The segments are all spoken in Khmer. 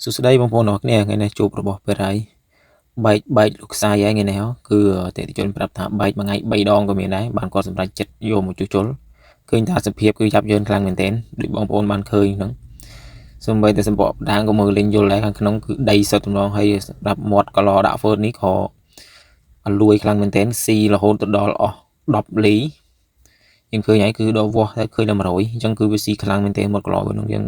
សួស្តីបងប្អូនអរគ្នាថ្ងៃនេះជួបរបស់ពេលហើយបែកលោកខ្សែហើយថ្ងៃនេះគឺអតិថិជនប្រាប់ថាបែកមួយថ្ងៃ3ដងក៏មានដែរបានគាត់សម្រេចចិត្តយកមកជួសជុលឃើញថាសភាពគឺយ៉ាប់យ៉ឺនខ្លាំងមែនទែនដូចបងប្អូនបានឃើញហ្នឹងសូម្បីតែសម្បកដាងក៏មើលលេងយល់ដែរខាងក្នុងគឺដីសុទ្ធម្ដងហើយសម្រាប់មាត់កឡដាក់ហ្វឺតនេះក៏អលួយខ្លាំងមែនទែនស៊ីរហូតទៅដល់អស់10លីយើងឃើញហើយគឺដល់វាស់តែឃើញដល់100អញ្ចឹងគឺវាស៊ីខ្លាំងមែនទែនមាត់កឡវានឹងយើ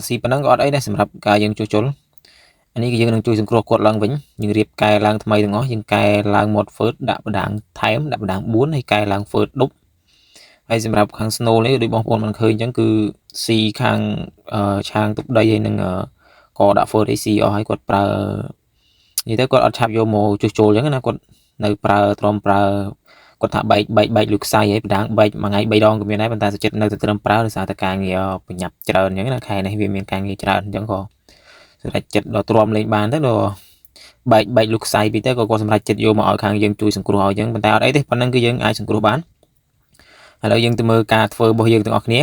ងស៊ីប៉ុណ្ណឹងក៏អត់អីដែរសម្រាប់ការយើងជួសជុលនេះគឺយើងនឹងជួយសង្គ្រោះគាត់ឡើងវិញយើងរៀបកែឡើងថ្មីទាំងអស់យើងកែឡើងមាត់ហ្វឺតដាក់បដាងថែមដាក់បដាង4ហើយកែឡើងហ្វឺតដប់ហើយសម្រាប់ខាង snow នេះដូចបងប្អូនបានឃើញអញ្ចឹងគឺស៊ីខាងឆាងទុកដីហើយនឹងកដាក់ហ្វឺតអីស៊ីអស់ហើយគាត់ប្រើនិយាយទៅគាត់អត់ឆាប់យកមកជួសជុលអញ្ចឹងណាគាត់នៅប្រើទ្រាំប្រើគាត់ថាបែកលុយខ្សែហើយបដាងបែកមួយថ្ងៃ3ដងក៏មានដែរប៉ុន្តែសុចិត្តនៅតែត្រឹមប្រើដោយសារតែការងារប្រញាប់ច្រើនអញ្ចឹងណាខែនេះវាមានការងារច្រើនអញ្ចឹងក៏សម្រាប់ចិត្តដល់ទ្រាំលេងបានទៅដល់បែកលុយខ្សែពីទៅក៏គាត់សម្រាប់ចិត្តយកមកឲ្យខាងយើងជួយសង្គ្រោះឲ្យអញ្ចឹងប៉ុន្តែអត់អីទេប៉ុណ្្នឹងគឺយើងអាចសង្គ្រោះបានឥឡូវយើងទៅមើលការធ្វើរបស់យើងទាំងអស់គ្ន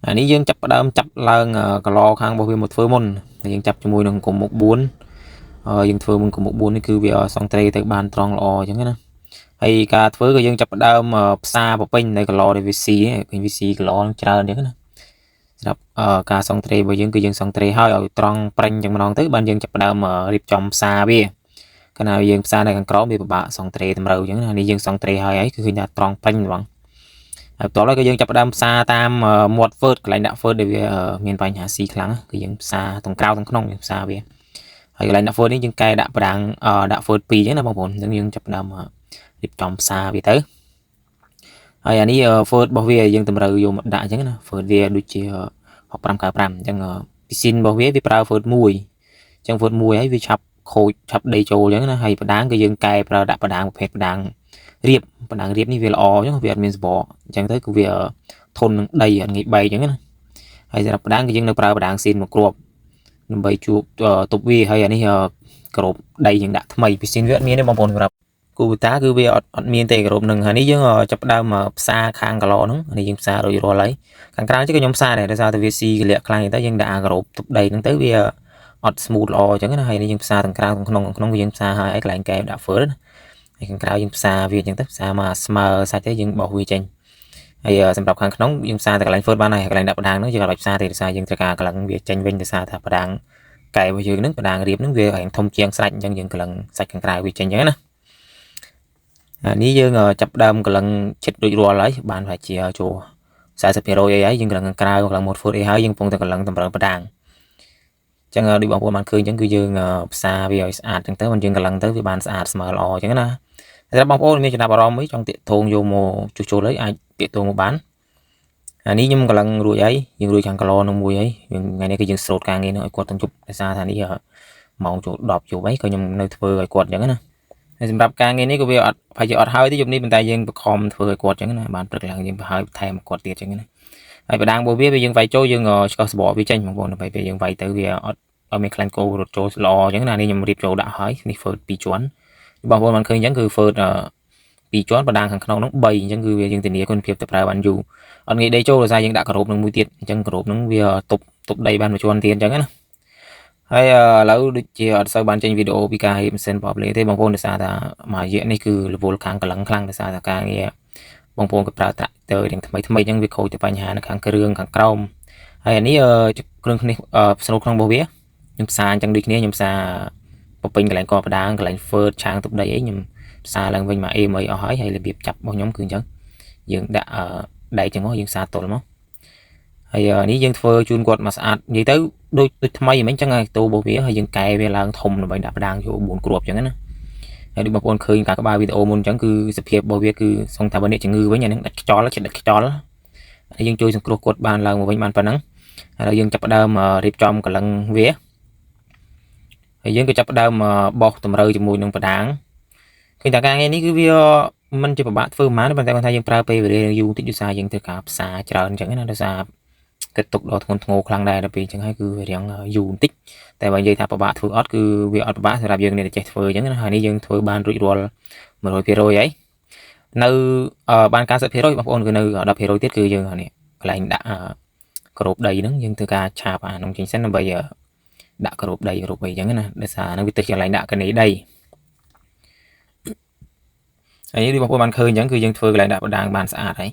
ាអានេះយើងចាប់ផ្ដើមចាប់ឡើងកឡខាងរបស់វាមកធ្វើមុនយើងចាប់ជាមួយនឹងគុំមុខ4យើងធ្វើមុនគុំមុខ4នេះគឺវាសង់ត្រេទៅបានត្រង់ល្អអញ្ចឹងណាហើយការធ្វើក៏យើងចាប់ផ្ដើមផ្សារប្រពេញនៅកឡដែលវាស៊ីឃើញវាស៊ីកឡច្រើនអញ្ចឹងណាសម្រាប់ការសង់ត្រេរបស់យើងគឺយើងសង់ត្រេឲ្យត្រង់ប្រាញ់ចឹងម្ដងទៅបានយើងចាប់ផ្ដើមរៀបចំផ្សារវាកាលណាយើងផ្សារនៅខាងក្រោមវាពិបាកសង់ត្រេតម្រូវអញ្ចឹងណានេះយើងសង់ត្រេហើយគឺឃើញថាត្រង់ប្រាញ់ហ្មងហើយបន្ទាប់មកគឺយើងចាប់ផ្ដើមផ្សារតាមមាត់ហ្វឺតកន្លែងដាក់ហ្វឺតដែលវាមានបញ្ហាស៊ីខ្លាំងគឺយើងផ្សារទាំងក្រៅទាំងក្នុងយើងផ្សារវាហើយកន្លែងដាក់ហ្វឺតនេះយើងកែដាក់បដាងដាក់ហ្វឺត2អញ្ចឹងណាបងប្អូនអញ្ចឹងយើងចាប់ផ្ដើមរៀបចំផ្សារវាទៅហើយអានេះហ្វឺតរបស់វាយើងតម្រូវយកមកដាក់អញ្ចឹងណាហ្វឺតវាដូចជា6595អញ្ចឹងពីស៊ីនរបស់វាប្រើហ្វឺត1អញ្ចឹងហ្វឺត1ហើយវាឆាប់ខូចឆាប់ដីចូលអញ្ចឹងណាហើយបដាងគឺយើងកែប្រើដាក់បដាងប្រភេទបដាងរៀបនេះវាល្អអញ្ចឹងវាអត់មានសបកអញ្ចឹងទៅគឺវាធន់នឹងដីអត់ងាយបែកអញ្ចឹងណាហើយសម្រាប់បដាងគឺយើងនៅប្រើបដាងស៊ីនមកគ្រាប់ដើម្បីជួបទប់វាហើយអានេះក្របដីយើងដាក់ថ្មីពីស៊ីនវាអត់មានទេបងប្អូនសម្រាប់គូតាគឺវាអត់មានទេក្របនឹងហើយនេះយើងចាប់ដើមផ្សារខាងកឡហ្នឹងនេះយើងផ្សាររួចរាល់ហើយខាងក្រៅchứខ្ញុំផ្សារដែរដោយសារតែវាស៊ីកលាក់ខ្លាំងទៅយើងដាក់ក្របទប់ដីហ្នឹងទៅវាអត់ smooth ល្អអញ្ចឹងណាហើយនេះយើងផ្សារទាំងក្រៅទាំងក្នុងវាយើងផ្សារហើយកន្លែងកែដាក់ first ណាហើយខាងក្រៅយើងផ្សារវាអញ្ចឹងទៅផ្សារមកស្មើសាច់ទៅយើងបោះវាចេញហើយសម្រាប់ខាងក្នុងយើងផ្សារតែកន្លែង first បានហើយកន្លែងដាក់បដាងហ្នឹងយើងអត់បាច់ផ្សារទេដោយសារយើងត្រូវការកន្លែងវាចេញវិញដោយសារថាបដាងកែរបស់យើងហ្នឹងបដាងរៀបហ្នឹងវារៀងធំជាងស្រាច់អញ្ចឹងយើងកន្លែងសាច់ខាងក្រៅវាចេញអញ្ចឹងណានេះយើងចាប់ដើមកន្លងចិត្តរួចរាល់ហើយបានប្រហែលជាចូល40%អីហើយយើងកន្លងក្រៅកន្លងមាត់ហ្វឺតអីហើយយើងកំពុងតែកន្លងតម្រូវបដាងអញ្ចឹងដូចបងប្អូនបានឃើញអញ្ចឹងគឺយើងផ្សារវាឲ្យស្អាតអញ្ចឹងទៅយើងកន្លងទៅវាបានស្អាតស្មើល្អអញ្ចឹងណាតែបងប្អូនមានចំណាប់អារម្មណ៍អីចង់តាកទងយកមកជួសជុលអីអាចតាកទងមកបានអានេះខ្ញុំកន្លងរួចហើយយើងរួចខាងកឡនឹងមួយហើយថ្ងៃនេះគឺយើងស្រោតការងារនឹងឲ្យគាត់ទាំងជប់ដោយសារថានេះម៉ោងចូល10ជប់ហើយក៏ខ្ញុំនៅធ្វើឲ្យគាត់អញ្ចឹងណាហើយសម្រាប់ការងារនេះក៏វាអត់ប្រហែលជាអត់ហើយទេយប់នេះប៉ុន្តែយើងបខំធ្វើឲ្យគាត់អញ្ចឹងណាបានព្រឹកឡើងយើងប្រហើយថែមគាត់ទៀតអញ្ចឹងណាហើយបដាងរបស់វាយើងវាយចូលយើងឆ្កោះសបកវាចេញបងប្អូនដើម្បីពេលយើងវាយទៅវាអត់ឲ្យមានខ្លាញ់គោរត់ចូលល្អអញ្ចឹងណានេះខ្ញុំរៀបចូលដាក់ហើយនេះហ្វឺត2ជាន់បងប្អូនបានឃើញអញ្ចឹងគឺហ្វឺត2ជាន់បដាងខាងក្នុងនោះ3អញ្ចឹងគឺវាយើងធានាគុណភាពទៅប្រើបានយូរអត់ងាយដីចូលដោយសារយើងដាក់ក្របនឹងមួយទៀតអញ្ចឹងក្របនឹងវាទប់ដីបានមួយជាន់ទៀតអញ្ចឹងណាហើយឥឡូវដូចជាអត់សូវបានចេញវីដេអូពីការហេបម៉ាស៊ីនបបលេទេបងប្អូនដោយសារថាមួយរយៈនេះគឺរវល់ខាងកលឹងខ្លាំងដោយសារតែការងារបងប្អូនក៏ប្រើត្រាក់ទ័រទាំងថ្មីអញ្ចឹងវាខូចទៅបញ្ហានៅខាងគ្រឿងខាងក្រោមហើយអានេះគ្រឿងនេះស្នូលក្នុងរបស់វាខ្ញុំផ្សារអញ្ចឹងដូចគ្នាខ្ញុំផ្សារពពេញកន្លែងកបដាងកន្លែងហ្វឺតឆាងទប់ដីអីខ្ញុំផ្សារឡើងវិញមកអេមអីអស់ហើយរបៀបចាប់របស់ខ្ញុំគឺអញ្ចឹងយើងដាក់ដែកចឹងមកយើងផ្សារទល់មកហើយនេះយើងធ្វើជូនគាត់មកស្អាតនិយាយទៅដូចថ្មីមិនអញ្ចឹងហើយតូរបស់វាហើយយើងកែវាឡើងធំដើម្បីដាក់បដាងយក4គ្រាប់អញ្ចឹងណាហើយដូចបងប្អូនឃើញការក្បាលវីដេអូមុនអញ្ចឹងគឺសភាពរបស់វាគឺសង្ឃថាបើអ្នកជំងឺវិញអានេះដាច់ខ្យល់ចិត្តដាច់ខ្យល់ហើយយើងជួយសង្គ្រោះគាត់បានឡើងមកវិញបានប៉ុណ្ណឹងហើយយើងចាប់ផ្ដើមរៀបចំកលឹងវាហើយយើងក៏ចាប់ផ្ដើមបោះតម្រូវជាមួយនឹងបដាងឃើញថាការងារនេះគឺវាមិនជាពិបាកធ្វើប៉ុន្មានប៉ុន្តែគាត់ថាយើងប្រើពេលវេលាយូរតិចដោយសារយើងត្រូវការផ្សារច្រើនអញ្ចឹងណាដោយសារគិតទុកដល់ធ្ងន់ធ្ងរខ្លាំងដែរដល់ពេលអញ្ចឹងហើយគឺរៀងយូរបន្តិចតែបើនិយាយថាពិបាកធ្វើអត់គឺវាអត់ពិបាកសម្រាប់យើងអ្នកចេះធ្វើអញ្ចឹងណាហើយនេះយើងធ្វើបានរួចរាល់ 100% ហើយនៅបាន 90% បងប្អូនគឺនៅ 10% ទៀតគឺយើងនេះកន្លែងដាក់ក្របដីហ្នឹងយើងធ្វើការឆាបអានោះចេញសិនដើម្បី ដាក់ក្របដីរូបអីចឹងណាដោយសារនឹងវាទៅជាកន្លែងដាក់កណេដីហើយនេះបងប្អូនបានឃើញអញ្ចឹងគឺយើងធ្វើកន្លែងដាក់បដាងបានស្អាតហើយ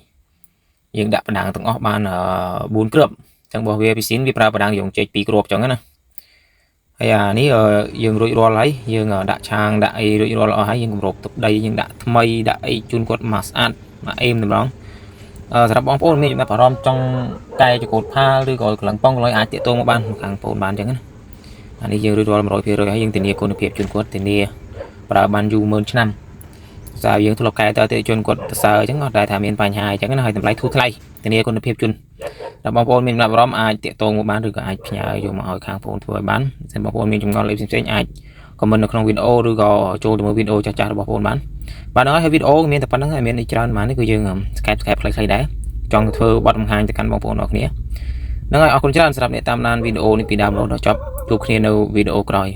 យើងដាក់បដាងទាំងអស់បាន4គ្រាប់អញ្ចឹងរបស់វាពីស៊ីនវាប្រើបដាងយងចេក2គ្រាប់អញ្ចឹងណាហើយអានេះយើងរួចរាល់ហើយយើងដាក់ឆាងដាក់អីរួចរាល់អស់ហើយយើងគម្របទឹកដីយើងដាក់ថ្មីដាក់អីជូនគាត់មកស្អាតមកអេមតម្រងសម្រាប់បងប្អូនមានចំណាប់អារម្មណ៍ចង់កែចង្កូតផាលឬក៏កន្លងប៉ងកន្លងអាចតាក់ទងមកបានខាងបងប្អូនបានអញ្ចឹងណាអានេះយើងរួចរាល់ 100% ហើយយើងធានាគុណភាពជូនគាត់ធានាប្រើបានយូរ10000ឆ្នាំសារយើងធ្លាប់កែតើជនគាត់សរសើរអញ្ចឹងអត់ដែលថាមានបញ្ហាអញ្ចឹងណាហើយតម្លៃធូរថ្លៃធានាគុណភាពជូនដល់បងប្អូនមានចំណាប់អារម្មណ៍អាចតាក់ទងមកបានឬក៏អាចផ្ញើយកមកឲ្យខាងបងប្អូនធ្វើឲ្យបានសិនបងប្អូនមានចម្ងល់អីផ្សេងៗអាចខមមិននៅក្នុងវីដេអូឬក៏ចូលទៅមើលវីដេអូចាស់ៗរបស់បងប្អូនបានហើយវីដេអូមានតែប៉ុណ្្នឹងហើយមានអីច្រើនប៉ុន្មាននេះគឺយើងស្កែបខ្លីៗដែរចង់ធ្វើបទបង្ហាញទៅកាន់បងប្អូនអរគ្នាហ្នឹងហើយអរគុណច្រើនសម្រាប់អ្នកតាមដានវីដេអូនេះពីដើមរហូតដល់ចប់ជួបគ្នានៅវីដេអូក្រោយ